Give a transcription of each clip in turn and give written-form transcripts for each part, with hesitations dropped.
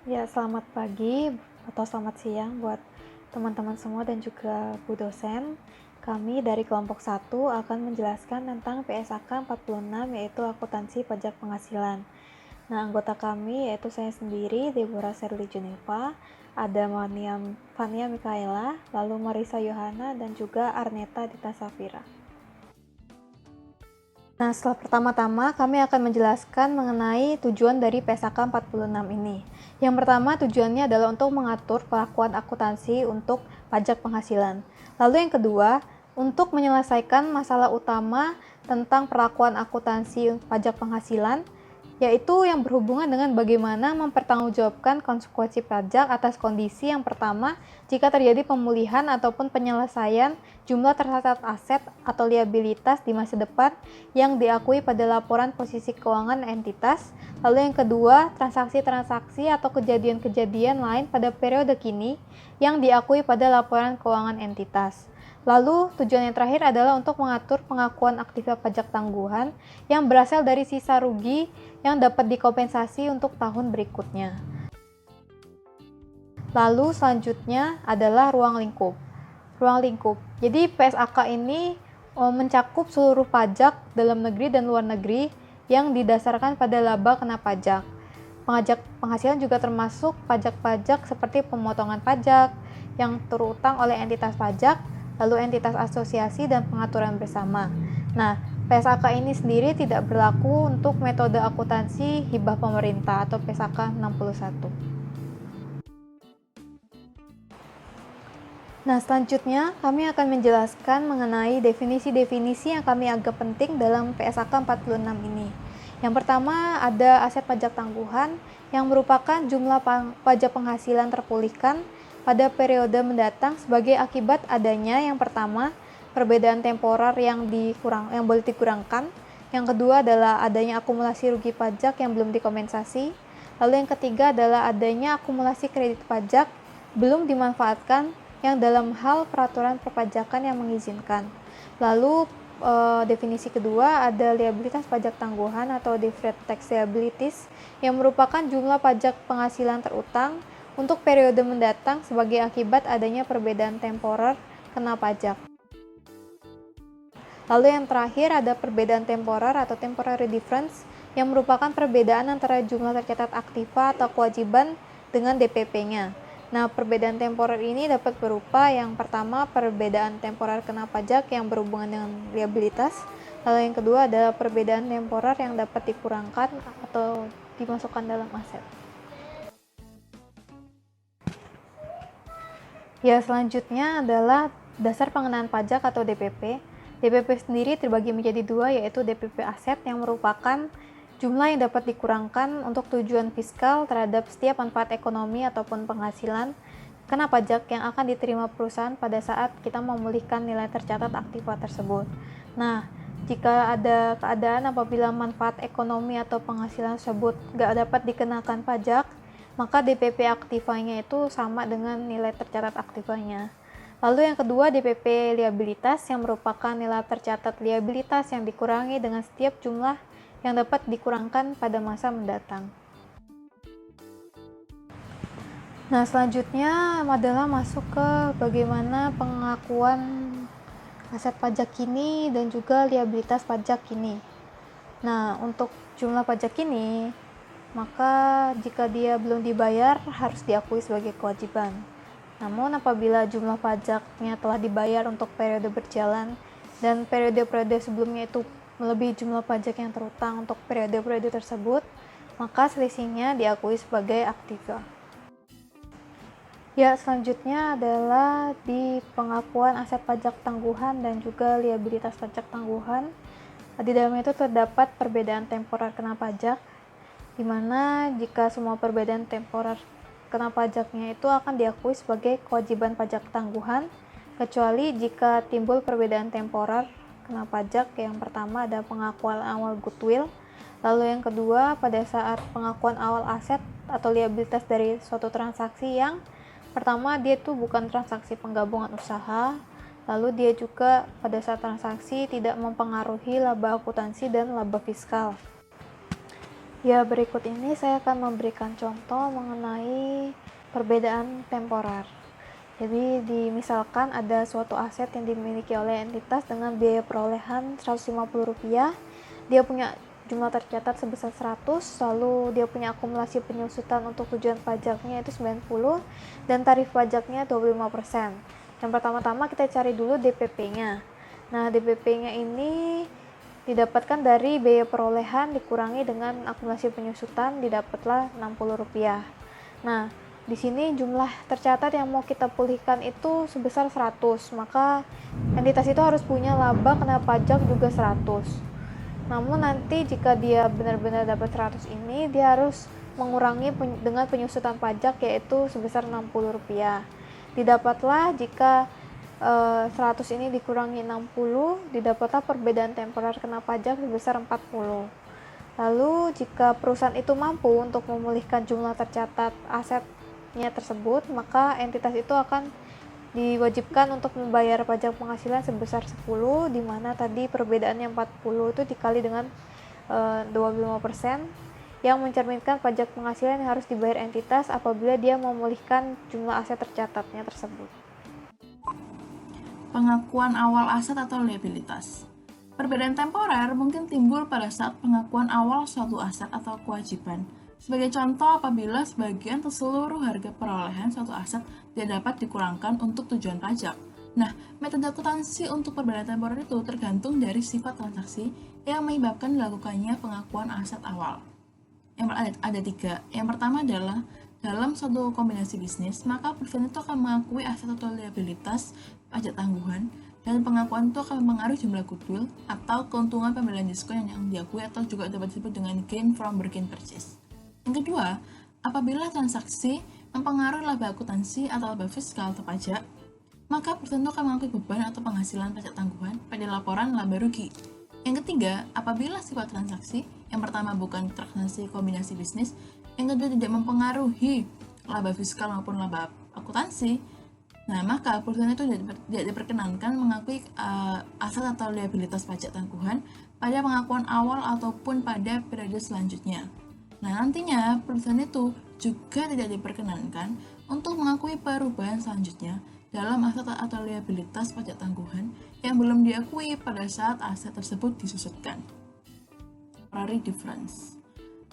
Ya, selamat pagi atau selamat siang buat teman-teman semua dan juga Bu dosen. Kami dari kelompok 1 akan menjelaskan tentang PSAK 46 yaitu akuntansi pajak penghasilan. Nah, anggota kami yaitu saya sendiri, Deborah Sherly Juneva, ada Fania Mikaela, lalu Marisa Yohana dan juga Arneta Dita Safira. Nah, setelah pertama-tama kami akan menjelaskan mengenai tujuan dari PSAK 46 ini. Yang pertama, tujuannya adalah untuk mengatur perlakuan akuntansi untuk pajak penghasilan. Lalu yang kedua, untuk menyelesaikan masalah utama tentang perlakuan akuntansi pajak penghasilan, yaitu yang berhubungan dengan bagaimana mempertanggungjawabkan konsekuensi pajak atas kondisi yang pertama jika terjadi pemulihan ataupun penyelesaian jumlah tercatat aset atau liabilitas di masa depan yang diakui pada laporan posisi keuangan entitas. Lalu yang kedua, transaksi-transaksi atau kejadian-kejadian lain pada periode kini yang diakui pada laporan keuangan entitas. Lalu, tujuan yang terakhir adalah untuk mengatur pengakuan aktiva pajak tangguhan yang berasal dari sisa rugi yang dapat dikompensasi untuk tahun berikutnya. Lalu selanjutnya adalah ruang lingkup. Ruang lingkup. Jadi PSAK ini mencakup seluruh pajak dalam negeri dan luar negeri yang didasarkan pada laba kena pajak. Pajak penghasilan juga termasuk pajak-pajak seperti pemotongan pajak yang terutang oleh entitas pajak, lalu entitas asosiasi dan pengaturan bersama. Nah, PSAK ini sendiri tidak berlaku untuk metode akuntansi hibah pemerintah atau PSAK 61. Nah, selanjutnya kami akan menjelaskan mengenai definisi-definisi yang kami anggap penting dalam PSAK 46 ini. Yang pertama ada aset pajak tangguhan yang merupakan jumlah pajak penghasilan terpulihkan pada periode mendatang sebagai akibat adanya yang pertama perbedaan temporer yang boleh dikurangkan. Yang kedua adalah adanya akumulasi rugi pajak yang belum dikompensasi. Lalu yang ketiga adalah adanya akumulasi kredit pajak belum dimanfaatkan yang dalam hal peraturan perpajakan yang mengizinkan. Lalu definisi kedua ada liabilitas pajak tangguhan atau deferred tax liabilities yang merupakan jumlah pajak penghasilan terutang untuk periode mendatang sebagai akibat adanya perbedaan temporer kena pajak. Lalu yang terakhir ada perbedaan temporer atau temporary difference yang merupakan perbedaan antara jumlah tercatat aktiva atau kewajiban dengan DPP-nya. Nah, perbedaan temporer ini dapat berupa yang pertama perbedaan temporer kena pajak yang berhubungan dengan liabilitas. Lalu yang kedua adalah perbedaan temporer yang dapat dikurangkan atau dimasukkan dalam aset. Ya, selanjutnya adalah dasar pengenaan pajak atau DPP. DPP sendiri terbagi menjadi dua, yaitu DPP aset yang merupakan jumlah yang dapat dikurangkan untuk tujuan fiskal terhadap setiap manfaat ekonomi ataupun penghasilan kena pajak yang akan diterima perusahaan pada saat kita memulihkan nilai tercatat aktiva tersebut. Nah, jika ada keadaan apabila manfaat ekonomi atau penghasilan tersebut nggak dapat dikenakan pajak, maka DPP aktivanya itu sama dengan nilai tercatat aktivanya. Lalu yang kedua DPP liabilitas yang merupakan nilai tercatat liabilitas yang dikurangi dengan setiap jumlah yang dapat dikurangkan pada masa mendatang. Nah, selanjutnya adalah masuk ke bagaimana pengakuan aset pajak kini dan juga liabilitas pajak kini. Nah, untuk jumlah pajak kini, maka jika dia belum dibayar harus diakui sebagai kewajiban. Namun apabila jumlah pajaknya telah dibayar untuk periode berjalan dan periode-periode sebelumnya itu melebihi jumlah pajak yang terutang untuk periode-periode tersebut, maka selisihnya diakui sebagai aktiva. Ya, selanjutnya adalah di pengakuan aset pajak tangguhan dan juga liabilitas pajak tangguhan. Di dalamnya itu terdapat perbedaan temporer kena pajak, di mana jika semua perbedaan temporer kena pajaknya itu akan diakui sebagai kewajiban pajak tangguhan, kecuali jika timbul perbedaan temporer kena pajak. Yang pertama ada pengakuan awal goodwill, lalu yang kedua pada saat pengakuan awal aset atau liabilitas dari suatu transaksi yang pertama dia itu bukan transaksi penggabungan usaha, lalu dia juga pada saat transaksi tidak mempengaruhi laba akuntansi dan laba fiskal. Ya, berikut ini saya akan memberikan contoh mengenai perbedaan temporer. Jadi, misalkan ada suatu aset yang dimiliki oleh entitas dengan biaya perolehan Rp150, dia punya jumlah tercatat sebesar 100, lalu dia punya akumulasi penyusutan untuk tujuan pajaknya itu 90, dan tarif pajaknya 25%. Yang pertama-tama kita cari dulu DPP-nya. Nah, DPP-nya ini didapatkan dari biaya perolehan dikurangi dengan akumulasi penyusutan, didapatlah Rp60. Nah, di sini jumlah tercatat yang mau kita pulihkan itu sebesar 100, maka entitas itu harus punya laba kena pajak juga 100. Namun nanti jika dia benar-benar dapat 100 ini, dia harus mengurangi dengan penyusutan pajak yaitu sebesar Rp60. Didapatlah jika 100 ini dikurangi 60, didapatlah perbedaan temporer kena pajak sebesar 40. Lalu jika perusahaan itu mampu untuk memulihkan jumlah tercatat asetnya tersebut, maka entitas itu akan diwajibkan untuk membayar pajak penghasilan sebesar 10, di mana tadi perbedaannya 40 itu dikali dengan 25%, yang mencerminkan pajak penghasilan yang harus dibayar entitas apabila dia memulihkan jumlah aset tercatatnya tersebut. Pengakuan awal aset atau liabilitas. Perbedaan temporer mungkin timbul pada saat pengakuan awal suatu aset atau kewajiban. Sebagai contoh, apabila sebagian atau seluruh harga perolehan suatu aset tidak dapat dikurangkan untuk tujuan pajak. Nah, metode akuntansi untuk perbedaan temporer itu tergantung dari sifat transaksi yang menyebabkan dilakukannya pengakuan aset awal. Yang ada tiga. Yang pertama adalah dalam suatu kombinasi bisnis, maka perusahaan itu akan mengakui aset atau liabilitas pajak tangguhan, dan pengakuan itu akan mempengaruhi jumlah goodwill atau keuntungan pembelian diskon yang diakui atau juga dapat disebut dengan gain from bargain purchase. Yang kedua, apabila transaksi mempengaruhi laba akuntansi atau laba fiskal atau pajak, maka perusahaan itu akan mengakui beban atau penghasilan pajak tangguhan pada laporan laba rugi. Yang ketiga, apabila sifat transaksi, yang pertama bukan transaksi kombinasi bisnis, yang kedua tidak mempengaruhi laba fiskal maupun laba akuntansi, nah maka perusahaan itu tidak diperkenankan mengakui aset atau liabilitas pajak tangguhan pada pengakuan awal ataupun pada periode selanjutnya. Nah nantinya perusahaan itu juga tidak diperkenankan untuk mengakui perubahan selanjutnya dalam aset atau liabilitas pajak tangguhan yang belum diakui pada saat aset tersebut disusutkan. Temporary difference.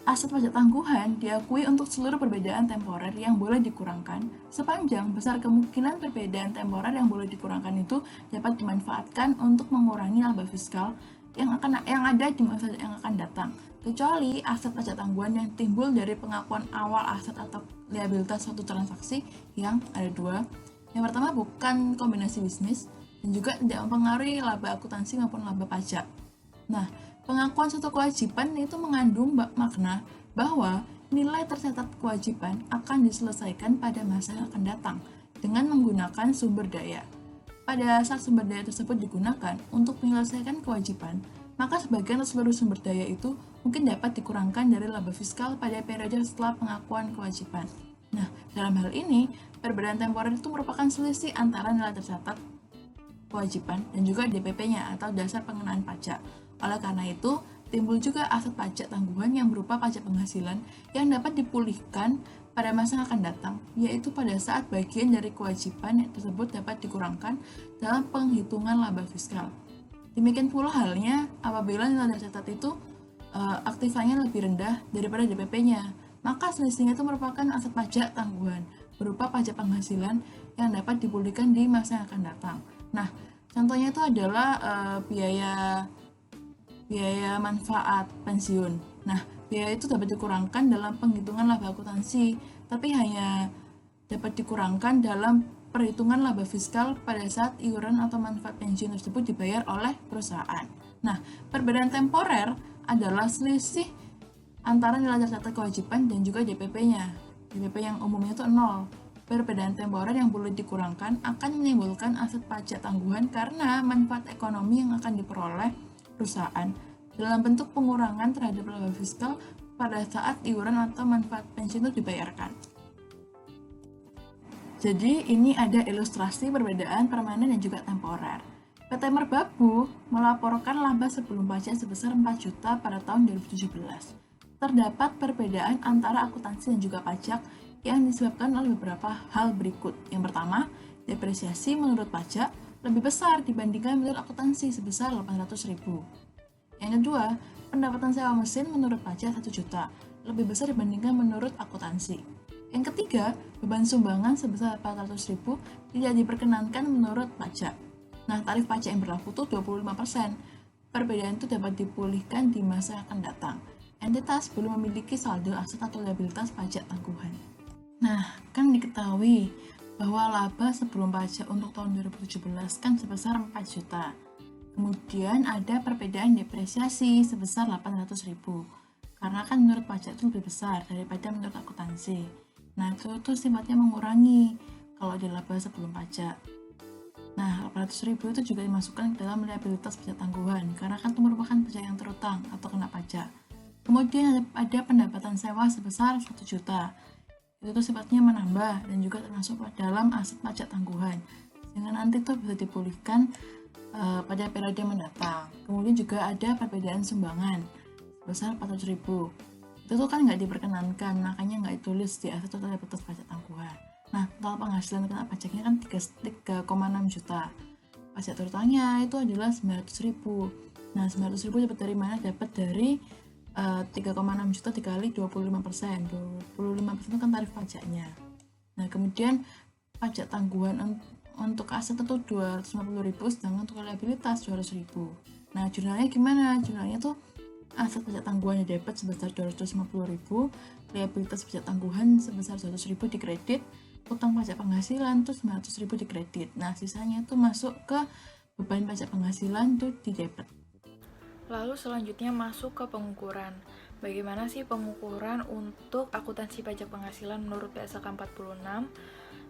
Aset pajak tangguhan diakui untuk seluruh perbedaan temporer yang boleh dikurangkan sepanjang besar kemungkinan perbedaan temporer yang boleh dikurangkan itu dapat dimanfaatkan untuk mengurangi laba fiskal yang ada di masa yang akan datang, kecuali aset pajak tangguhan yang timbul dari pengakuan awal aset atau liabilitas suatu transaksi yang ada dua. Yang pertama bukan kombinasi bisnis dan juga tidak mempengaruhi laba akuntansi maupun laba pajak. Nah, pengakuan suatu kewajiban itu mengandung makna bahwa nilai tercatat kewajiban akan diselesaikan pada masa yang akan datang dengan menggunakan sumber daya. Pada saat sumber daya tersebut digunakan untuk menyelesaikan kewajiban, maka sebagian atau seluruh sumber daya itu mungkin dapat dikurangkan dari laba fiskal pada periode setelah pengakuan kewajiban. Nah, dalam hal ini, perbedaan temporer itu merupakan selisih antara nilai tercatat kewajiban dan juga DPP-nya atau dasar pengenaan pajak. Oleh karena itu, timbul juga aset pajak tangguhan yang berupa pajak penghasilan yang dapat dipulihkan pada masa yang akan datang, yaitu pada saat bagian dari kewajiban tersebut dapat dikurangkan dalam penghitungan laba fiskal. Demikian pula halnya apabila nilai tercatat itu aktifannya lebih rendah daripada DPP-nya, maka selisihnya itu merupakan aset pajak tangguhan berupa pajak penghasilan yang dapat dipulihkan di masa yang akan datang. Nah, contohnya itu adalah biaya manfaat pensiun. Nah, biaya itu dapat dikurangkan dalam penghitungan laba akuntansi, tapi hanya dapat dikurangkan dalam perhitungan laba fiskal pada saat iuran atau manfaat pensiun tersebut dibayar oleh perusahaan. Nah, perbedaan temporer adalah selisih antara nilai tercatat kewajiban dan juga DPP-nya. DPP yang umumnya itu 0. Perbedaan temporer yang boleh dikurangkan akan menimbulkan aset pajak tangguhan karena manfaat ekonomi yang akan diperoleh perusahaan dalam bentuk pengurangan terhadap laba fiskal pada saat iuran atau manfaat pensiun itu dibayarkan. Jadi ini ada ilustrasi perbedaan permanen dan juga temporer. PT Merbabu melaporkan laba sebelum pajak sebesar 4 juta pada tahun 2017. Terdapat perbedaan antara akuntansi dan juga pajak yang disebabkan oleh beberapa hal berikut. Yang pertama, depresiasi menurut pajak lebih besar dibandingkan menurut akuntansi sebesar 800.000. Yang kedua, pendapatan sewa mesin menurut pajak 1 juta, lebih besar dibandingkan menurut akuntansi. Yang ketiga, beban sumbangan sebesar 400.000 tidak diperkenankan menurut pajak. Nah, tarif pajak yang berlaku itu 25%. Perbedaan itu dapat dipulihkan di masa yang akan datang. Entitas belum memiliki saldo aset atau liabilitas pajak tangguhan. Nah, kan diketahui bahwa laba sebelum pajak untuk tahun 2017 kan sebesar 4 juta. Kemudian ada perbedaan depresiasi sebesar 800.000. Karena kan menurut pajak itu lebih besar daripada menurut akuntansi. Nah, itu tuh sifatnya mengurangi kalau ada laba sebelum pajak. Nah, 800.000 itu juga dimasukkan ke dalam liabilitas pajak tangguhan karena kan itu merupakan pajak yang terutang atau kena pajak. Kemudian ada pendapatan sewa sebesar 1 juta. Itu tuh sifatnya menambah dan juga termasuk dalam aset pajak tangguhan. Sehingga nanti tuh bisa dipulihkan pada periode mendatang. Kemudian juga ada perbedaan sumbangan sebesar 400.000. Itu tuh kan nggak diperkenankan, makanya nggak ditulis di aset atau liabilitas pajak tangguhan. Nah, total penghasilan kena pajaknya kan 3,6 juta. Pajak terutangnya itu adalah 900.000. Nah, 900.000 dapat dari mana? Dapat dari 3,6 juta dikali 25%. 25% itu kan tarif pajaknya. Nah, kemudian pajak tangguhan untuk aset itu 250.000, sedangkan untuk liabilitas 200.000. Nah, jurnalnya gimana? Jurnalnya tuh aset pajak tangguhan yang dapat sebesar 250.000, liabilitas pajak tangguhan sebesar 100.000 dikredit, utang pajak penghasilan tuh 900.000 dikredit. Nah, sisanya itu masuk ke beban pajak penghasilan tuh di debit. Lalu selanjutnya masuk ke pengukuran. Bagaimana sih pengukuran untuk akuntansi pajak penghasilan menurut PSK 46?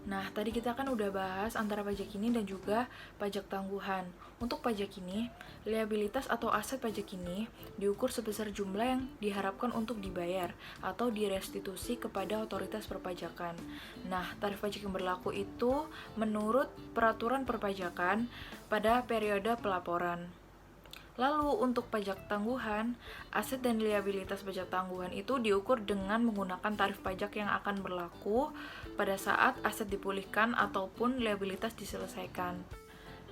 Nah, tadi kita kan udah bahas antara pajak ini dan juga pajak tangguhan. Untuk pajak ini, liabilitas atau aset pajak ini diukur sebesar jumlah yang diharapkan untuk dibayar atau direstitusi kepada otoritas perpajakan. Nah, tarif pajak yang berlaku itu menurut peraturan perpajakan pada periode pelaporan. Lalu untuk pajak tangguhan, aset dan liabilitas pajak tangguhan itu diukur dengan menggunakan tarif pajak yang akan berlaku pada saat aset dipulihkan ataupun liabilitas diselesaikan.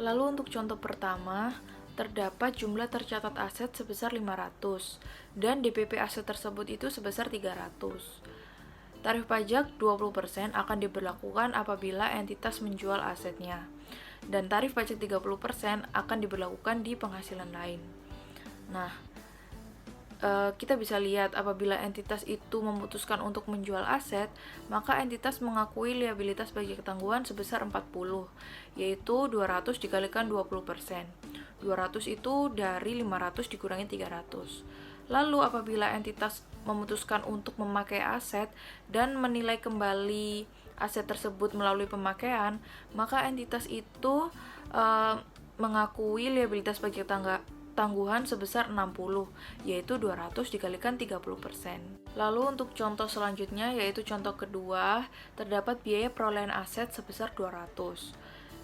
Lalu untuk contoh pertama, terdapat jumlah tercatat aset sebesar 500 dan DPP aset tersebut itu sebesar 300. Tarif pajak 20% akan diberlakukan apabila entitas menjual asetnya. Dan tarif pajak 30% akan diberlakukan di penghasilan lain. Nah, kita bisa lihat apabila entitas itu memutuskan untuk menjual aset, maka entitas mengakui liabilitas pajak tangguhan sebesar 40, yaitu 200 dikalikan 20%. 200 itu dari 500 dikurangi 300. Lalu apabila entitas memutuskan untuk memakai aset dan menilai kembali aset tersebut melalui pemakaian, maka entitas itu mengakui liabilitas pajak tangguhan sebesar 60, yaitu 200 dikalikan 30%. Lalu untuk contoh selanjutnya, yaitu contoh kedua, terdapat biaya perolehan aset sebesar 200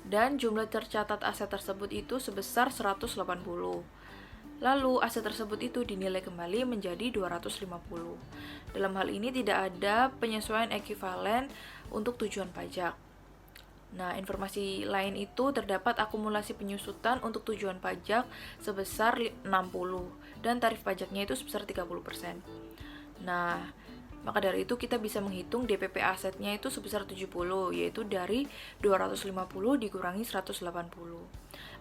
dan jumlah tercatat aset tersebut itu sebesar 180. Lalu aset tersebut itu dinilai kembali menjadi 250. Dalam hal ini tidak ada penyesuaian ekuivalen untuk tujuan pajak. Nah, informasi lain itu terdapat akumulasi penyusutan untuk tujuan pajak sebesar 60 dan tarif pajaknya itu sebesar 30%. Nah, maka dari itu kita bisa menghitung DPP asetnya itu sebesar 70, yaitu dari 250 dikurangi 180.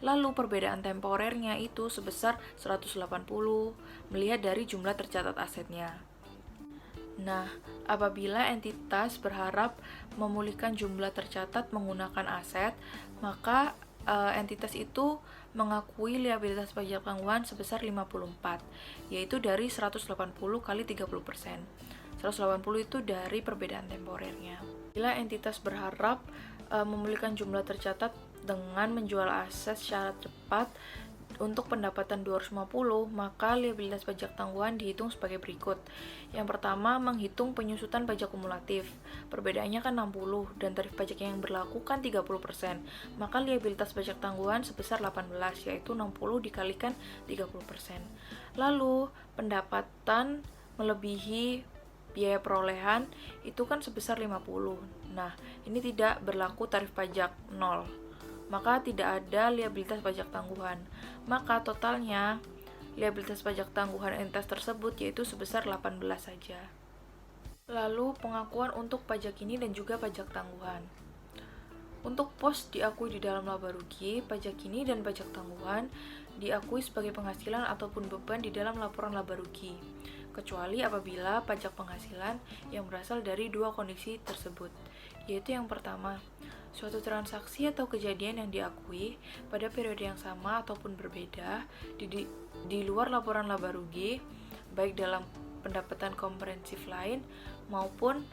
Lalu perbedaan temporernya itu sebesar 180 melihat dari jumlah tercatat asetnya. Nah, apabila entitas berharap memulihkan jumlah tercatat menggunakan aset, maka entitas itu mengakui liabilitas pajak tangguhan sebesar 54, yaitu dari 180 kali 30%. 180 itu dari perbedaan temporernya. Bila entitas berharap memulihkan jumlah tercatat dengan menjual aset secara cepat untuk pendapatan 250, maka liabilitas pajak tangguhan dihitung sebagai berikut. Yang pertama, menghitung penyusutan pajak kumulatif. Perbedaannya kan 60 dan tarif pajak yang berlaku kan 30%. Maka liabilitas pajak tangguhan sebesar 18, yaitu 60 dikalikan 30%. Lalu, pendapatan melebihi biaya perolehan itu kan sebesar 50. Nah, ini tidak berlaku tarif pajak 0. Maka tidak ada liabilitas pajak tangguhan. Maka totalnya liabilitas pajak tangguhan entitas tersebut yaitu sebesar 18 saja. Lalu pengakuan untuk pajak ini dan juga pajak tangguhan. Untuk pos diakui di dalam laba rugi, pajak ini dan pajak tangguhan diakui sebagai penghasilan ataupun beban di dalam laporan laba rugi, kecuali apabila pajak penghasilan yang berasal dari dua kondisi tersebut, yaitu yang pertama, suatu transaksi atau kejadian yang diakui pada periode yang sama ataupun berbeda di luar laporan laba rugi, baik dalam pendapatan komprehensif lain maupun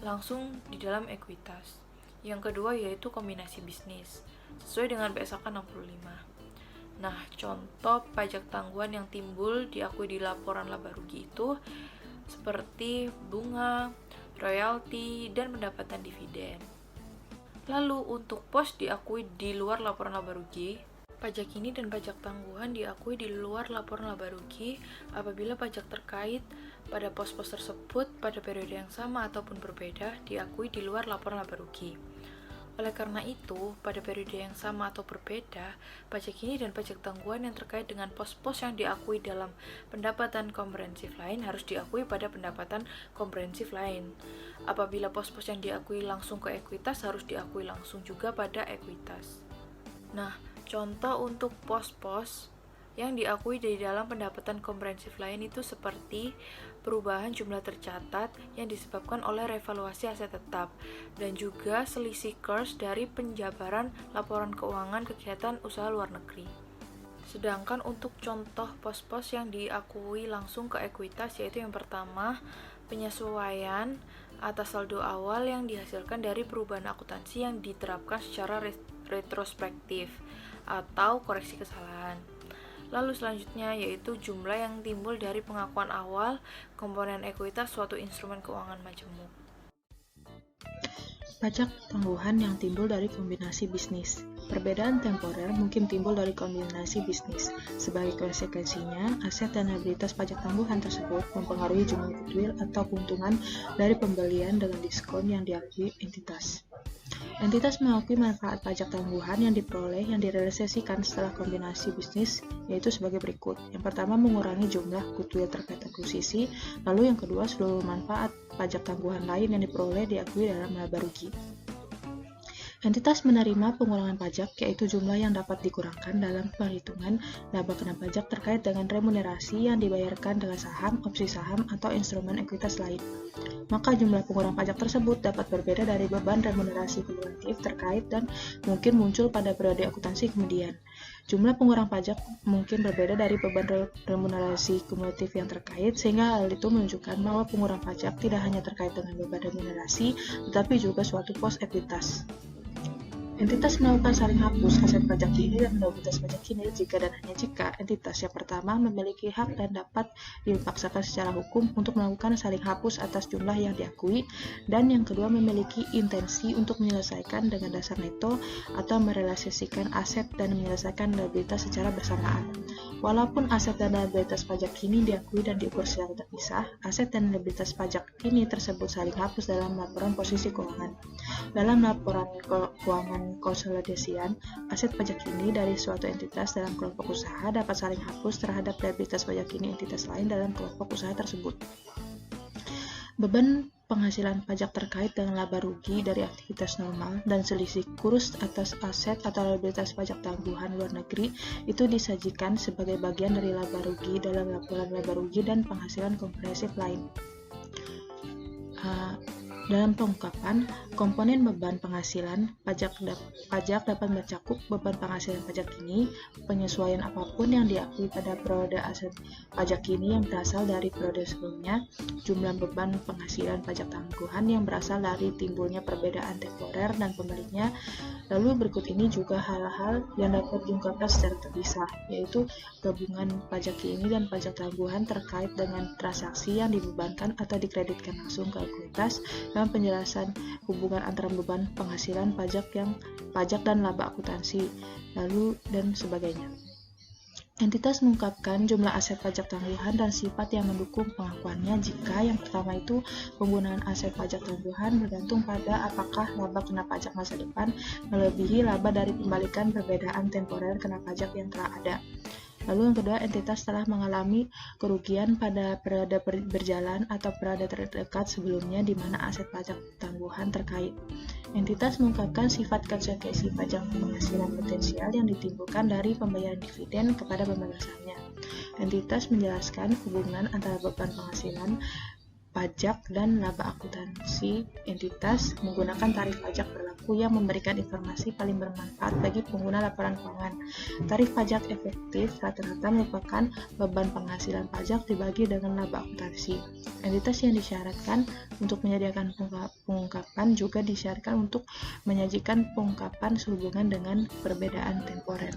langsung di dalam ekuitas. Yang kedua yaitu kombinasi bisnis, sesuai dengan PSAK 65. Nah, contoh pajak tangguhan yang timbul diakui di laporan laba rugi itu seperti bunga, royalti, dan pendapatan dividen. Lalu untuk pos diakui di luar laporan laba rugi, pajak ini dan pajak tangguhan diakui di luar laporan laba rugi apabila pajak terkait pada pos-pos tersebut pada periode yang sama ataupun berbeda diakui di luar laporan laba rugi. Oleh karena itu, pada periode yang sama atau berbeda, pajak ini dan pajak tangguhan yang terkait dengan pos-pos yang diakui dalam pendapatan komprehensif lain harus diakui pada pendapatan komprehensif lain. Apabila pos-pos yang diakui langsung ke ekuitas harus diakui langsung juga pada ekuitas. Nah, contoh untuk pos-pos yang diakui di dalam pendapatan komprehensif lain itu seperti perubahan jumlah tercatat yang disebabkan oleh revaluasi aset tetap dan juga selisih kurs dari penjabaran laporan keuangan kegiatan usaha luar negeri. Sedangkan untuk contoh pos-pos yang diakui langsung ke ekuitas yaitu yang pertama, penyesuaian atas saldo awal yang dihasilkan dari perubahan akuntansi yang diterapkan secara retrospektif atau koreksi kesalahan. Lalu selanjutnya yaitu jumlah yang timbul dari pengakuan awal komponen ekuitas suatu instrumen keuangan majemuk. Pajak tangguhan yang timbul dari kombinasi bisnis. Perbedaan temporer mungkin timbul dari kombinasi bisnis. Sebagai konsekuensinya, aset dan liabilitas pajak tangguhan tersebut mempengaruhi jumlah goodwill atau keuntungan dari pembelian dengan diskon yang diakui entitas. Entitas mengakui manfaat pajak tangguhan yang diperoleh yang direalisasikan setelah kombinasi bisnis, yaitu sebagai berikut. Yang pertama, mengurangi jumlah goodwill terkait akuisisi, lalu yang kedua, seluruh manfaat pajak tangguhan lain yang diperoleh diakui dalam laba rugi. Entitas menerima pengurangan pajak, yaitu jumlah yang dapat dikurangkan dalam perhitungan laba kena pajak terkait dengan remunerasi yang dibayarkan dengan saham, opsi saham, atau instrumen ekuitas lain. Maka jumlah pengurang pajak tersebut dapat berbeda dari beban remunerasi kumulatif terkait dan mungkin muncul pada periode akuntansi kemudian. Jumlah pengurang pajak mungkin berbeda dari beban remunerasi kumulatif yang terkait, sehingga hal itu menunjukkan bahwa pengurang pajak tidak hanya terkait dengan beban remunerasi, tetapi juga suatu pos ekuitas. Entitas melakukan saling hapus aset pajak ini dan liabilitas pajak ini jika dan hanya jika entitas yang pertama memiliki hak dan dapat dipaksakan secara hukum untuk melakukan saling hapus atas jumlah yang diakui, dan yang kedua memiliki intensi untuk menyelesaikan dengan dasar neto atau merealisasikan aset dan menyelesaikan liabilitas secara bersamaan. Walaupun aset dan liabilitas pajak ini diakui dan diukur secara terpisah, aset dan liabilitas pajak ini tersebut saling hapus dalam laporan posisi keuangan. Dalam laporan keuangan konsolidasian, aset pajak ini dari suatu entitas dalam kelompok usaha dapat saling hapus terhadap liabilitas pajak ini entitas lain dalam kelompok usaha tersebut. Beban penghasilan pajak terkait dengan laba rugi dari aktivitas normal dan selisih kurs atas aset atau liabilitas pajak tangguhan luar negeri itu disajikan sebagai bagian dari laba rugi dalam laporan laba rugi dan penghasilan komprehensif lain. Dalam pengungkapan, komponen beban penghasilan pajak dapat mencakup beban penghasilan pajak ini, penyesuaian apapun yang diakui pada periode aset pajak ini yang berasal dari periode sebelumnya, jumlah beban penghasilan pajak tangguhan yang berasal dari timbulnya perbedaan temporer dan pemiliknya. Lalu berikut ini juga hal-hal yang dapat diungkapkan secara terpisah, yaitu gabungan pajak ini dan pajak tangguhan terkait dengan transaksi yang dibebankan atau dikreditkan langsung ke ekuitas, dan penjelasan hubungan antara beban penghasilan pajak dan laba akuntansi, lalu dan sebagainya. Entitas mengungkapkan jumlah aset pajak tangguhan dan sifat yang mendukung pengakuannya jika yang pertama itu penggunaan aset pajak tangguhan bergantung pada apakah laba kena pajak masa depan melebihi laba dari pembalikan perbedaan temporer kena pajak yang telah ada. Lalu yang kedua, entitas telah mengalami kerugian pada periode berjalan atau periode terdekat sebelumnya di mana aset pajak tangguhan terkait. Entitas mengungkapkan sifat konsekuensi pajak penghasilan potensial yang ditimbulkan dari pembayaran dividen kepada pembayarannya. Entitas menjelaskan hubungan antara beban penghasilan pajak dan laba akuntansi. Entitas menggunakan tarif pajak berlaku yang memberikan informasi paling bermanfaat bagi pengguna laporan keuangan. Tarif pajak efektif rata-rata merupakan beban penghasilan pajak dibagi dengan laba akuntansi. Entitas yang disyaratkan untuk menyediakan pengungkapan juga disyaratkan untuk menyajikan pengungkapan sehubungan dengan perbedaan temporer.